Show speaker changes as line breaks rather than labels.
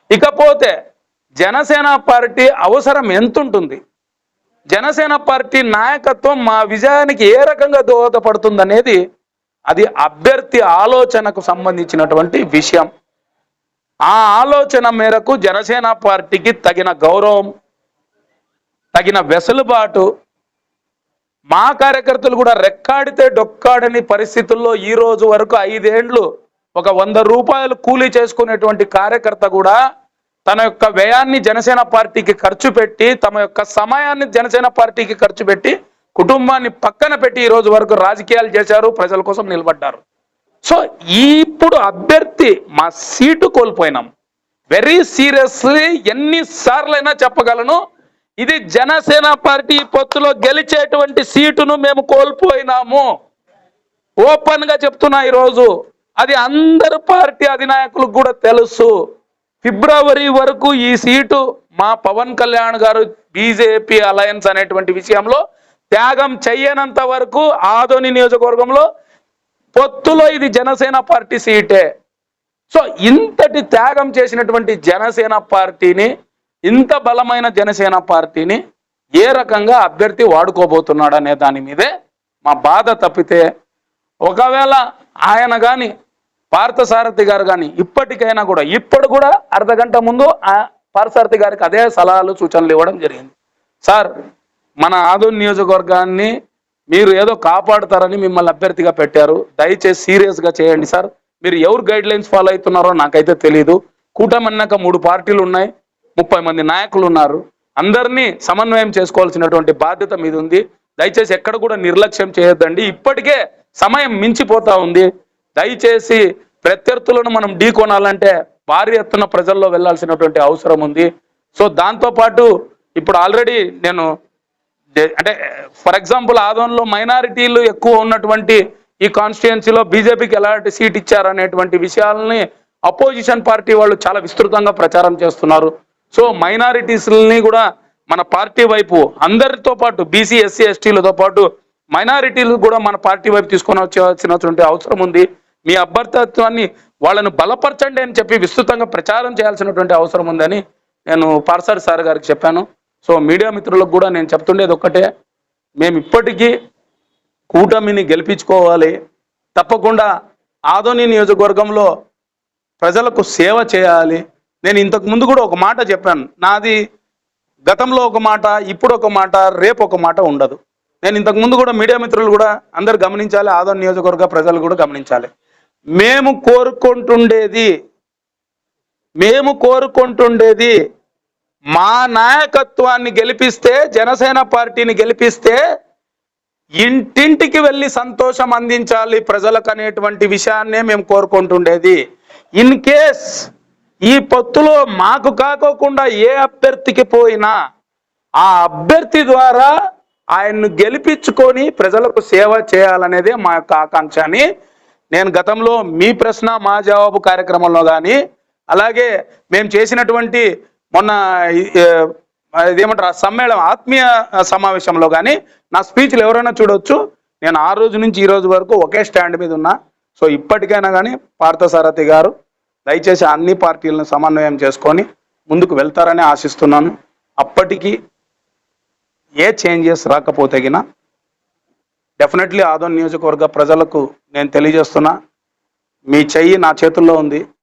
ఇకపోతే జనసేన పార్టీ అవసరం ఎంతుంటుంది, జనసేన పార్టీ నాయకత్వం మా విజయానికి ఏ రకంగా దోహదపడుతుంది అనేది అది అభ్యర్థి ఆలోచనకు సంబంధించినటువంటి విషయం. ఆ ఆలోచన మేరకు జనసేన పార్టీకి తగిన గౌరవం, తగిన వెసులుబాటు, మా కార్యకర్తలు కూడా రెక్కాడితే డొక్కాడని పరిస్థితుల్లో ఈ రోజు వరకు 5 ఏండ్లు ఒక 100 రూపాయలు కూలీ చేసుకునేటువంటి కార్యకర్త కూడా తన యొక్క వ్యయాన్ని జనసేన పార్టీకి ఖర్చు పెట్టి, తమ యొక్క సమయాన్ని జనసేన పార్టీకి ఖర్చు పెట్టి, కుటుంబాన్ని పక్కన పెట్టి ఈ రోజు వరకు రాజకీయాలు చేశారు, ప్రజల కోసం నిలబడ్డారు. సో ఇప్పుడు అభ్యర్థి మా సీటు కోల్పోయినాం. వెరీ సీరియస్లీ ఎన్నిసార్లైనా చెప్పగలను, ఇది జనసేన పార్టీ పొత్తులో గెలిచేటువంటి సీటును మేము కోల్పోయినాము. ఓపెన్ గా చెప్తున్నా ఈరోజు. అది అందరు పార్టీ అధినాయకులకు కూడా తెలుసు. ఫిబ్రవరి వరకు ఈ సీటు మా పవన్ కళ్యాణ్ గారు బీజేపీ అలయన్స్ అనేటువంటి విషయంలో త్యాగం చెయ్యనంత వరకు ఆదోని నియోజకవర్గంలో పొత్తులో ఇది జనసేన పార్టీ సీటే. సో ఇంతటి త్యాగం చేసినటువంటి జనసేన పార్టీని, ఇంత బలమైన జనసేన పార్టీని ఏ రకంగా అభ్యర్థి వాడుకోబోతున్నాడు అనే దాని మీదే మా బాధ తప్పితే, ఒకవేళ ఆయన కానీ పార్థసారథి గారు కానీ ఇప్పటికైనా కూడా, ఇప్పుడు కూడా అర్ధగంట ముందు పార్థసారథి గారికి అదే సలహాలు సూచనలు ఇవ్వడం జరిగింది. సార్, మన ఆదోని నియోజకవర్గాన్ని మీరు ఏదో కాపాడుతారని మిమ్మల్ని అభ్యర్థిగా పెట్టారు, దయచేసి సీరియస్గా చేయండి సార్. మీరు ఎవరు గైడ్ లైన్స్ ఫాలో అవుతున్నారో నాకైతే తెలియదు. కూటమి అన్నాక 3 పార్టీలు ఉన్నాయి, 30 మంది నాయకులు ఉన్నారు, అందరినీ సమన్వయం చేసుకోవాల్సినటువంటి బాధ్యత మీద ఉంది. దయచేసి ఎక్కడ కూడా నిర్లక్ష్యం చేయొద్దండి. ఇప్పటికే సమయం మించిపోతా ఉంది. దయచేసి ప్రత్యర్థులను మనం ఢీ కొనాలంటే భారీ ఎత్తున ప్రజల్లో వెళ్లాల్సినటువంటి అవసరం ఉంది. సో దాంతోపాటు ఇప్పుడు ఆల్రెడీ నేను అంటే ఫర్ ఎగ్జాంపుల్ ఆదోన్లో మైనారిటీలు ఎక్కువ ఉన్నటువంటి ఈ కాన్స్టిట్యుయెన్సీలో బీజేపీకి ఎలాంటి సీట్ ఇచ్చారనేటువంటి విషయాలని అపోజిషన్ పార్టీ వాళ్ళు చాలా విస్తృతంగా ప్రచారం చేస్తున్నారు. సో మైనారిటీస్ని కూడా మన పార్టీ వైపు, అందరితో పాటు బీసీ ఎస్సీ ఎస్టీలతో పాటు మైనారిటీలు కూడా మన పార్టీ వైపు తీసుకొని వచ్చాల్సినటువంటి అవసరం ఉంది. మీ అభ్యర్థిత్వాన్ని వాళ్ళను బలపరచండి అని చెప్పి విస్తృతంగా ప్రచారం చేయాల్సినటువంటి అవసరం ఉందని నేను పార్థసారథి సార్ గారికి చెప్పాను. సో మీడియా మిత్రులకు కూడా నేను చెప్తుండేది ఒక్కటే, మేము ఇప్పటికీ కూటమిని గెలిపించుకోవాలి. తప్పకుండా ఆదోని నియోజకవర్గంలో ప్రజలకు సేవ చేయాలి. నేను ఇంతకు ముందు కూడా ఒక మాట చెప్పాను, నాది గతంలో ఒక మాట, ఇప్పుడు ఒక మాట, రేపు ఒక మాట ఉండదు. నేను ఇంతకు ముందు కూడా మీడియా మిత్రులు కూడా అందరు గమనించాలి, ఆదోని నియోజకవర్గ ప్రజలు కూడా గమనించాలి. మేము కోరుకుంటుండేది మా నాయకత్వాన్ని గెలిపిస్తే, జనసేన పార్టీని గెలిపిస్తే ఇంటింటికి వెళ్ళి సంతోషం అందించాలి ప్రజలకు అనేటువంటి విషయాన్నే మేము కోరుకుంటుండేది. ఇన్ కేస్ ఈ పొత్తులో మాకు కాకోకుండా ఏ అభ్యర్థికి పోయినా ఆ అభ్యర్థి ద్వారా ఆయన్ను గెలిపించుకొని ప్రజలకు సేవ చేయాలనేదే మా యొక్క ఆకాంక్ష అని నేను గతంలో మీ ప్రశ్న మా జవాబు కార్యక్రమంలో కానీ, అలాగే మేము చేసినటువంటి మొన్న ఇదేమంటారు సమ్మేళనం ఆత్మీయ సమావేశంలో కానీ నా స్పీచ్లు ఎవరైనా చూడొచ్చు. నేను ఆ రోజు నుంచి ఈ రోజు వరకు ఒకే స్టాండ్ మీద ఉన్నా. సో ఇప్పటికైనా కానీ పార్థసారథి గారు దయచేసి అన్ని పార్టీలను సమన్వయం చేసుకొని ముందుకు వెళ్తారని ఆశిస్తున్నాను. అప్పటికి ఏ చేంజెస్ రాకపోతే గిన డెఫినెట్లీ ఆదోని నియోజకవర్గ ప్రజలకు నేను తెలియజేస్తున్నా, మీ చెయ్యి నా చేతుల్లో ఉంది.